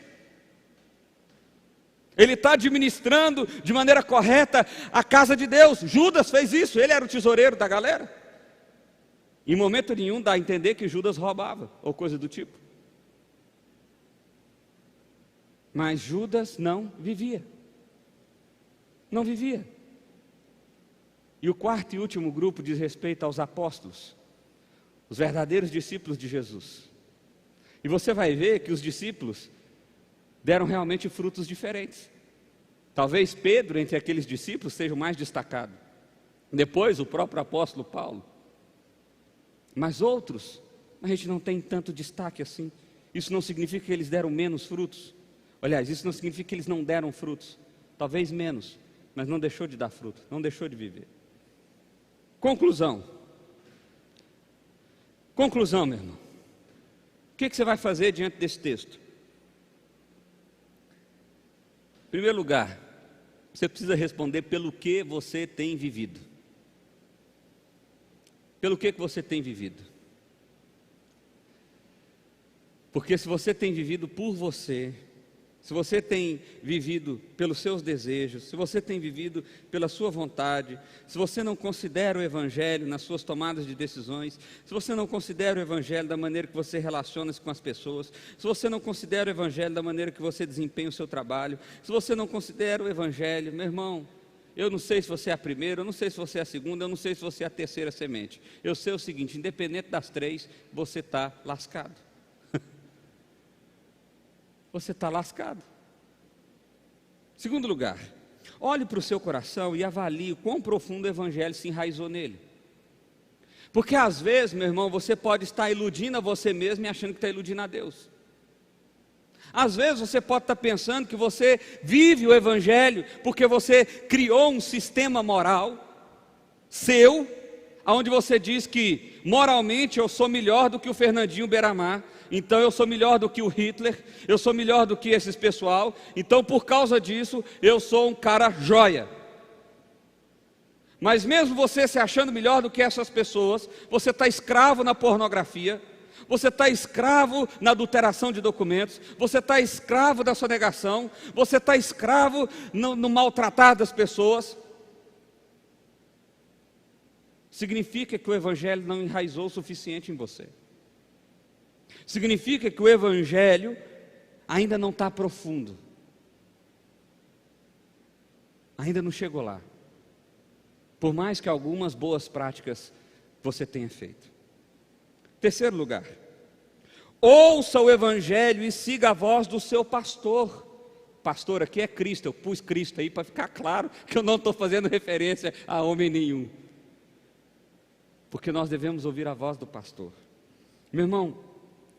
Ele está administrando de maneira correta a casa de Deus. Judas fez isso, ele era o tesoureiro da galera. Em momento nenhum dá a entender que Judas roubava, ou coisa do tipo. Mas Judas não vivia. Não vivia. E o quarto e último grupo diz respeito aos apóstolos, os verdadeiros discípulos de Jesus. E você vai ver que os discípulos deram realmente frutos diferentes. Talvez Pedro, entre aqueles discípulos, seja o mais destacado. Depois, o próprio apóstolo Paulo. Mas outros, a gente não tem tanto destaque assim. Isso não significa que eles deram menos frutos. Aliás, isso não significa que eles não deram frutos. Talvez menos, mas não deixou de dar fruto, não deixou de viver. Conclusão. Conclusão, meu irmão. O que você vai fazer diante desse texto? Em primeiro lugar, você precisa responder pelo que você tem vivido. Pelo que você tem vivido? Porque se você tem vivido por você, se você tem vivido pelos seus desejos, se você tem vivido pela sua vontade, se você não considera o evangelho nas suas tomadas de decisões, se você não considera o evangelho da maneira que você relaciona-se com as pessoas, se você não considera o evangelho da maneira que você desempenha o seu trabalho, se você não considera o evangelho, meu irmão, eu não sei se você é a primeira, eu não sei se você é a segunda, eu não sei se você é a terceira semente. Eu sei o seguinte: independente das três, você está lascado. Você está lascado. Segundo lugar, olhe para o seu coração e avalie o quão profundo o evangelho se enraizou nele. Porque às vezes, meu irmão, você pode estar iludindo a você mesmo e achando que está iludindo a Deus. Às vezes você pode estar pensando que você vive o evangelho porque você criou um sistema moral seu, onde você diz que moralmente eu sou melhor do que o Fernandinho Beiramar, então eu sou melhor do que o Hitler, eu sou melhor do que esses pessoal, então por causa disso eu sou um cara joia. Mas mesmo você se achando melhor do que essas pessoas, você está escravo na pornografia, você está escravo na adulteração de documentos, você está escravo da sonegação, você está escravo no maltratar das pessoas. Significa que o evangelho não enraizou o suficiente em você. Significa que o evangelho ainda não está profundo. Ainda não chegou lá. Por mais que algumas boas práticas você tenha feito. Terceiro lugar, ouça o evangelho e siga a voz do seu pastor. Pastor aqui é Cristo, eu pus Cristo aí para ficar claro que eu não estou fazendo referência a homem nenhum. Porque nós devemos ouvir a voz do pastor. Meu irmão,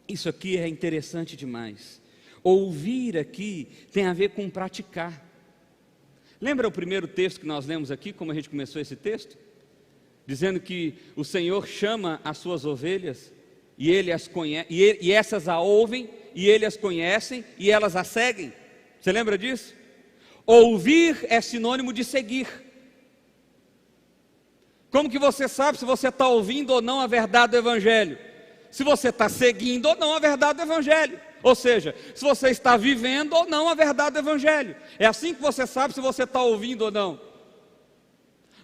isso aqui é interessante demais. Ouvir aqui tem a ver com praticar. Lembra o primeiro texto que nós lemos aqui, como a gente começou esse texto? Dizendo que o Senhor chama as suas ovelhas e ele as conhece, e essas a ouvem, e ele as conhecem e elas a seguem. Você lembra disso? Ouvir é sinônimo de seguir. Como que você sabe se você está ouvindo ou não a verdade do evangelho? Se você está seguindo ou não a verdade do evangelho. Ou seja, se você está vivendo ou não a verdade do Evangelho. É assim que você sabe se você está ouvindo ou não.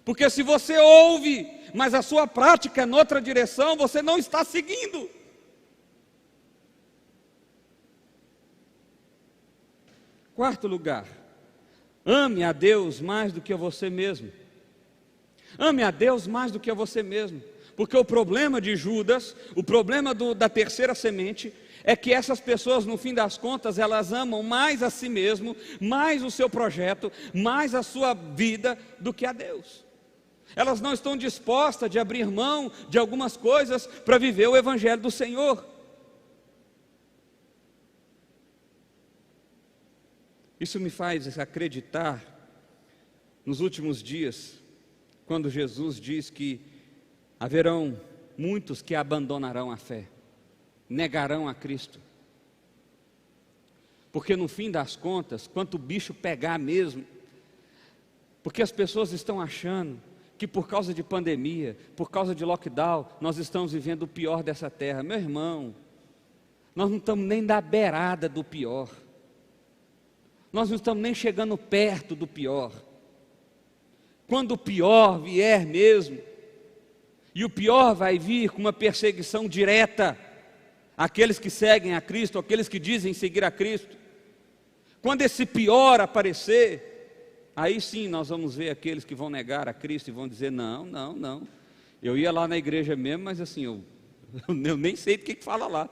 Porque se você ouve, mas a sua prática é noutra direção, você não está seguindo. Quarto lugar, ame a Deus mais do que a você mesmo. Ame a Deus mais do que a você mesmo. Porque o problema de Judas, o problema da terceira semente, é que essas pessoas, no fim das contas, elas amam mais a si mesmo, mais o seu projeto, mais a sua vida do que a Deus. Elas não estão dispostas de abrir mão de algumas coisas para viver o Evangelho do Senhor. Isso me faz acreditar, nos últimos dias, quando Jesus diz que haverão muitos que abandonarão a fé, negarão a Cristo. Porque no fim das contas, quanto o bicho pegar mesmo, porque as pessoas estão achando que por causa de pandemia, por causa de lockdown, nós estamos vivendo o pior dessa terra. Meu irmão, nós não estamos nem da beirada do pior. Nós não estamos nem chegando perto do pior. Quando o pior vier mesmo, e o pior vai vir com uma perseguição direta àqueles que seguem a Cristo, àqueles que dizem seguir a Cristo. Quando esse pior aparecer, aí sim nós vamos ver aqueles que vão negar a Cristo e vão dizer, não, não, não. Eu ia lá na igreja mesmo, mas assim, eu nem sei do que fala lá.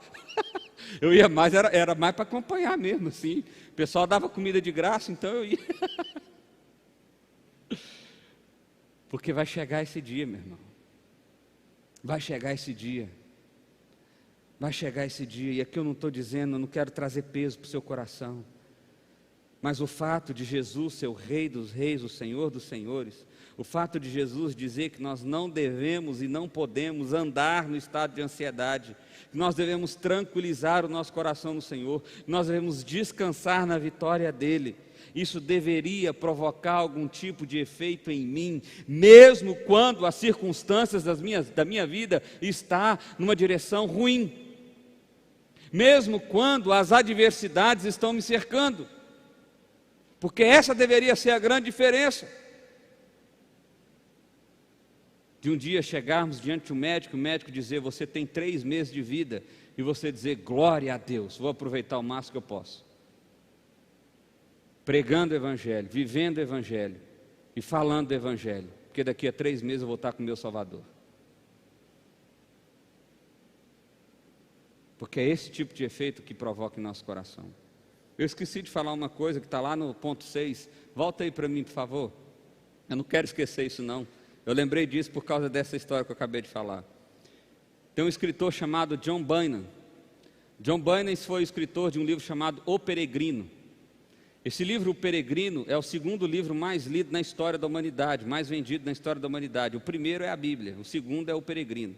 Eu ia mais, era mais para acompanhar mesmo, assim. O pessoal dava comida de graça, então eu ia. Porque vai chegar esse dia, meu irmão. Vai chegar esse dia. Vai chegar esse dia. E aqui eu não estou dizendo, eu não quero trazer peso para o seu coração. Mas o fato de Jesus ser o Rei dos Reis, o Senhor dos Senhores, o fato de Jesus dizer que nós não devemos e não podemos andar no estado de ansiedade, que nós devemos tranquilizar o nosso coração no Senhor, que nós devemos descansar na vitória dEle, isso deveria provocar algum tipo de efeito em mim, mesmo quando as circunstâncias da minha vida está numa direção ruim, mesmo quando as adversidades estão me cercando, porque essa deveria ser a grande diferença. De um dia chegarmos diante de um médico, o médico dizer, você tem 3 meses de vida, e você dizer, glória a Deus, vou aproveitar o máximo que eu posso. Pregando o Evangelho, vivendo o Evangelho, e falando do Evangelho, porque daqui a 3 meses eu vou estar com o meu Salvador. Porque é esse tipo de efeito que provoca em nosso coração. Eu esqueci de falar uma coisa que está lá no ponto 6, volta aí para mim, por favor. Eu não quero esquecer isso não. Eu lembrei disso por causa dessa história que eu acabei de falar. Tem um escritor chamado John Bunyan. John Bunyan foi o escritor de um livro chamado O Peregrino. Esse livro, O Peregrino, é o segundo livro mais lido na história da humanidade, mais vendido na história da humanidade. O primeiro é a Bíblia, o segundo é O Peregrino.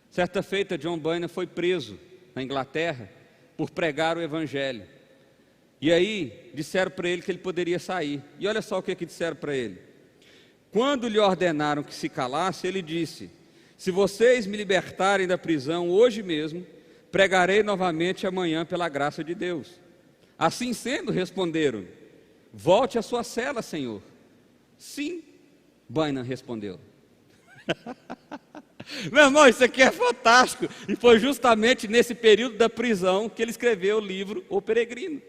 Certa feita, John Bunyan foi preso na Inglaterra por pregar o Evangelho. E aí, disseram para ele que ele poderia sair. E olha só o que disseram para ele. Quando lhe ordenaram que se calasse, ele disse, se vocês me libertarem da prisão hoje mesmo, pregarei novamente amanhã pela graça de Deus. Assim sendo, responderam, volte à sua cela, Senhor. Sim, Bunyan respondeu. Meu irmão, isso aqui é fantástico. E foi justamente nesse período da prisão que ele escreveu o livro O Peregrino.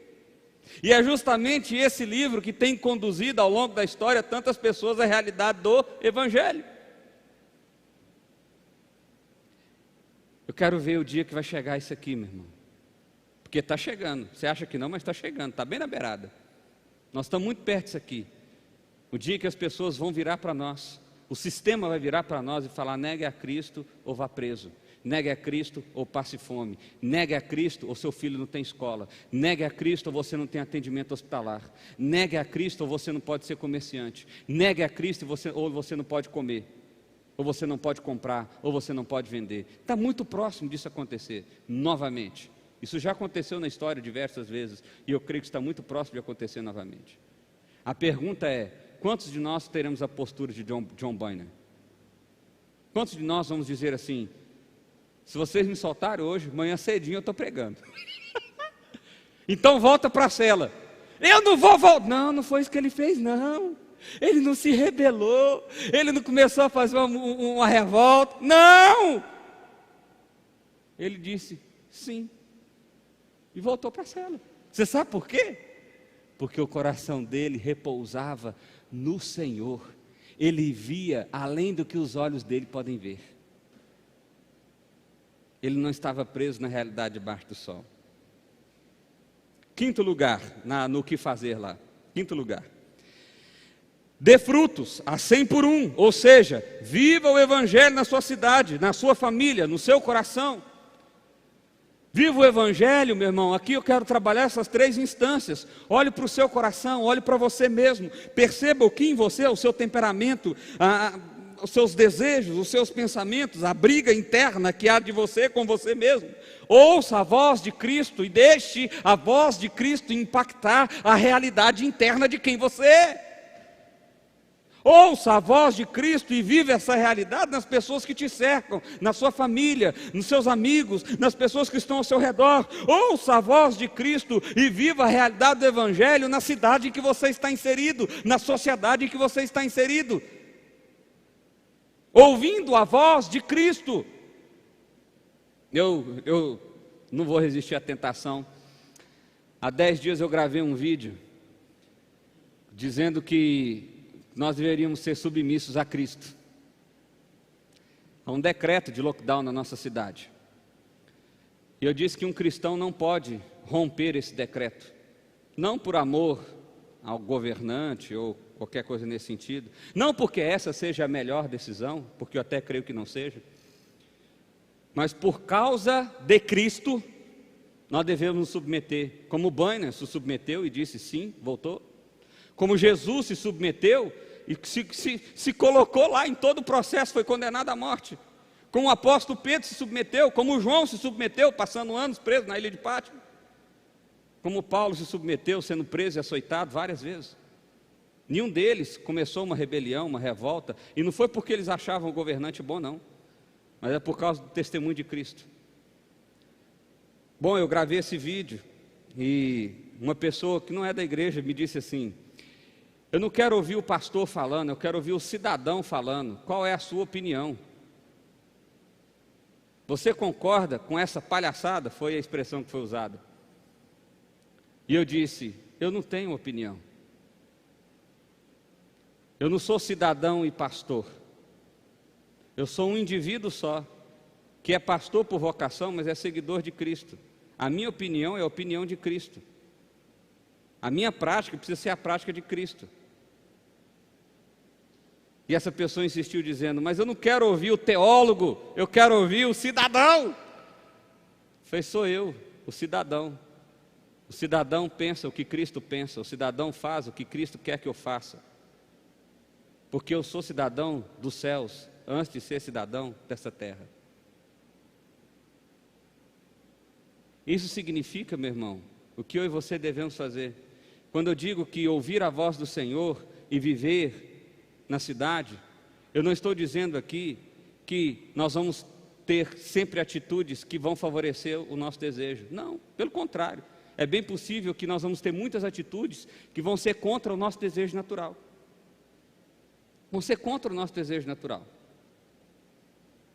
E é justamente esse livro que tem conduzido ao longo da história tantas pessoas à realidade do Evangelho. Eu quero ver o dia que vai chegar isso aqui, meu irmão. Porque está chegando. Você acha que não, mas está chegando. Está bem na beirada. Nós estamos muito perto disso aqui. O dia que as pessoas vão virar para nós. O sistema vai virar para nós e falar, negue a Cristo ou vá preso. Negue a Cristo ou passe fome. Negue a Cristo ou seu filho não tem escola. Negue a Cristo ou você não tem atendimento hospitalar. Negue a Cristo ou você não pode ser comerciante. Negue a Cristo ou você não pode comer. Ou você não pode comprar. Ou você não pode vender. Está muito próximo disso acontecer, novamente. Isso já aconteceu na história diversas vezes. E eu creio que está muito próximo de acontecer novamente. A pergunta é, quantos de nós teremos a postura de John Bunyan? Quantos de nós vamos dizer assim, Se vocês me soltarem hoje, amanhã cedinho eu estou pregando. Então volta para a cela. Eu não vou voltar. Não, não foi isso que ele fez, não. Ele não se rebelou. Ele não começou a fazer uma revolta. Não! Ele disse sim. E voltou para a cela. Você sabe por quê? Porque o coração dele repousava no Senhor. Ele via além do que os olhos dele podem ver. Ele não estava preso na realidade debaixo do sol. Quinto lugar, no que fazer lá. Quinto lugar. Dê frutos, a 100 por 1. Ou seja, viva o Evangelho na sua cidade, na sua família, no seu coração. Viva o Evangelho, meu irmão. Aqui eu quero trabalhar essas 3 instâncias. Olhe para o seu coração, olhe para você mesmo. Perceba o que em você, o seu temperamento, os seus desejos, os seus pensamentos, a briga interna que há de você com você mesmo. Ouça a voz de Cristo e deixe a voz de Cristo impactar a realidade interna de quem você é. Ouça a voz de Cristo e vive essa realidade nas pessoas que te cercam, na sua família, nos seus amigos, nas pessoas que estão ao seu redor. Ouça a voz de Cristo e viva a realidade do Evangelho na cidade em que você está inserido, na sociedade em que você está inserido. Ouvindo a voz de Cristo. Eu não vou resistir à tentação. Há 10 dias eu gravei um vídeo dizendo que nós deveríamos ser submissos a Cristo. Há um decreto de lockdown na nossa cidade. E eu disse que um cristão não pode romper esse decreto. Não por amor ao governante ou qualquer coisa nesse sentido. Não porque essa seja a melhor decisão, porque eu até creio que não seja. Mas por causa de Cristo, nós devemos nos submeter. Como Banner se submeteu e disse sim, voltou. Como Jesus se submeteu e se colocou lá em todo o processo, foi condenado à morte. Como o apóstolo Pedro se submeteu, como João se submeteu, passando anos preso na ilha de Pátmos. Como Paulo se submeteu, sendo preso e açoitado várias vezes. Nenhum deles começou uma rebelião, uma revolta, e não foi porque eles achavam o governante bom, não. Mas é por causa do testemunho de Cristo. Bom, eu gravei esse vídeo, e uma pessoa que não é da igreja me disse assim: eu não quero ouvir o pastor falando, eu quero ouvir o cidadão falando. Qual é a sua opinião? Você concorda com essa palhaçada? Foi a expressão que foi usada. E eu disse: eu não tenho opinião. Eu não sou cidadão e pastor. Eu sou um indivíduo só, que é pastor por vocação, mas é seguidor de Cristo. A minha opinião é a opinião de Cristo. A minha prática precisa ser a prática de Cristo. E essa pessoa insistiu dizendo: mas eu não quero ouvir o teólogo, eu quero ouvir o cidadão. Sou eu, o cidadão. O cidadão pensa o que Cristo pensa, o cidadão faz o que Cristo quer que eu faça. Porque eu sou cidadão dos céus, antes de ser cidadão dessa terra. Isso significa, meu irmão, o que eu e você devemos fazer. Quando eu digo que ouvir a voz do Senhor e viver na cidade, eu não estou dizendo aqui que nós vamos ter sempre atitudes que vão favorecer o nosso desejo. Não, pelo contrário. É bem possível que nós vamos ter muitas atitudes que vão ser contra o nosso desejo natural. Vão ser contra o nosso desejo natural.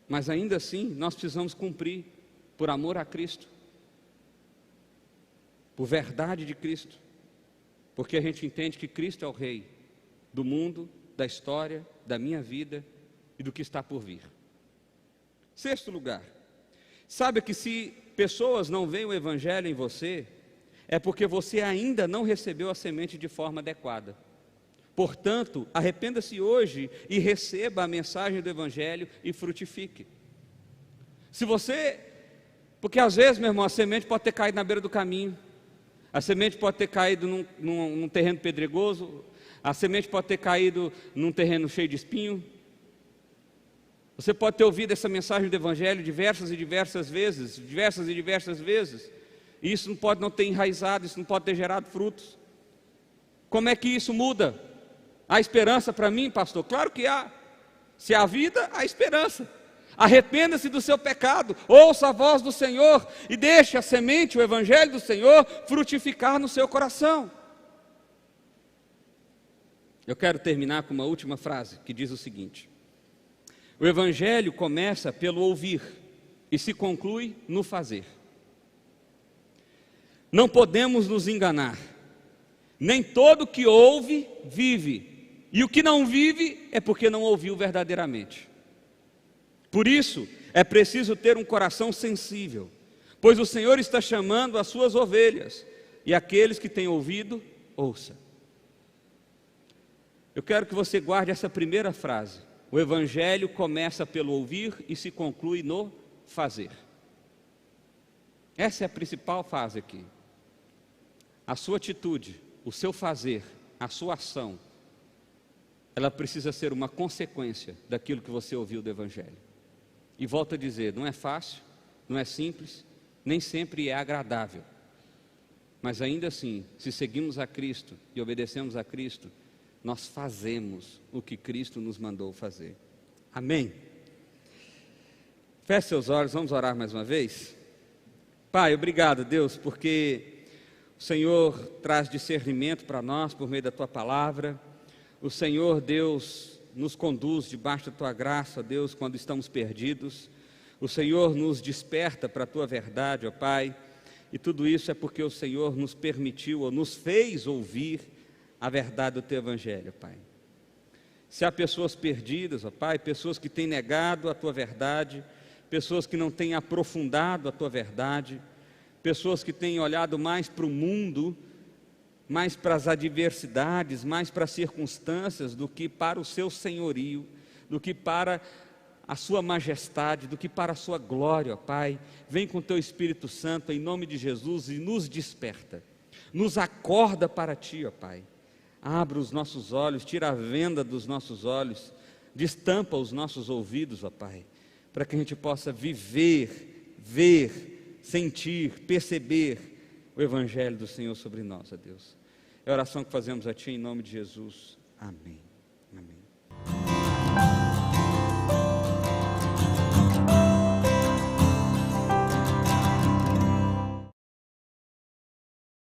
Mas ainda assim, nós precisamos cumprir por amor a Cristo. Por verdade de Cristo. Porque a gente entende que Cristo é o Rei do mundo, da história, da minha vida e do que está por vir. Sexto lugar, sabe que se pessoas não veem o Evangelho em você, é porque você ainda não recebeu a semente de forma adequada. Portanto, arrependa-se hoje e receba a mensagem do Evangelho e frutifique. Se você, porque às vezes, meu irmão, a semente pode ter caído na beira do caminho, a semente pode ter caído num terreno pedregoso, a semente pode ter caído num terreno cheio de espinho. Você pode ter ouvido essa mensagem do Evangelho diversas e diversas vezes, e isso não pode não ter enraizado, isso não pode ter gerado frutos. Como é que isso muda? Há esperança para mim, pastor? Claro que há. Se há vida, há esperança. Arrependa-se do seu pecado, ouça a voz do Senhor e deixe a semente, o Evangelho do Senhor, frutificar no seu coração. Eu quero terminar com uma última frase que diz o seguinte: o Evangelho começa pelo ouvir e se conclui no fazer. Não podemos nos enganar, nem todo que ouve, vive, e o que não vive é porque não ouviu verdadeiramente. Por isso, é preciso ter um coração sensível, pois o Senhor está chamando as suas ovelhas, e aqueles que têm ouvido, ouça. Eu quero que você guarde essa primeira frase: o Evangelho começa pelo ouvir e se conclui no fazer. Essa é a principal fase aqui. A sua atitude, o seu fazer, a sua ação, ela precisa ser uma consequência daquilo que você ouviu do Evangelho. E volto a dizer, não é fácil, não é simples, nem sempre é agradável. Mas ainda assim, se seguimos a Cristo e obedecemos a Cristo, nós fazemos o que Cristo nos mandou fazer. Amém? Feche seus olhos, vamos orar mais uma vez? Pai, obrigado, Deus, porque o Senhor traz discernimento para nós por meio da Tua palavra. O Senhor, Deus, nos conduz debaixo da Tua graça, Deus, quando estamos perdidos. O Senhor nos desperta para a Tua verdade, ó Pai. E tudo isso é porque o Senhor nos permitiu, ou nos fez ouvir a verdade do Teu Evangelho, Pai. Se há pessoas perdidas, ó Pai, pessoas que têm negado a Tua verdade, pessoas que não têm aprofundado a Tua verdade, pessoas que têm olhado mais para o mundo, mais para as adversidades, mais para as circunstâncias, do que para o Seu senhorio, do que para a Sua majestade, do que para a Sua glória, ó Pai. Vem com Teu Espírito Santo, em nome de Jesus, e nos desperta, nos acorda para Ti, ó Pai. Abra os nossos olhos, tira a venda dos nossos olhos, destampa os nossos ouvidos, ó Pai, para que a gente possa viver, ver, sentir, perceber o Evangelho do Senhor sobre nós, ó Deus. É a oração que fazemos a Ti em nome de Jesus. Amém. Amém.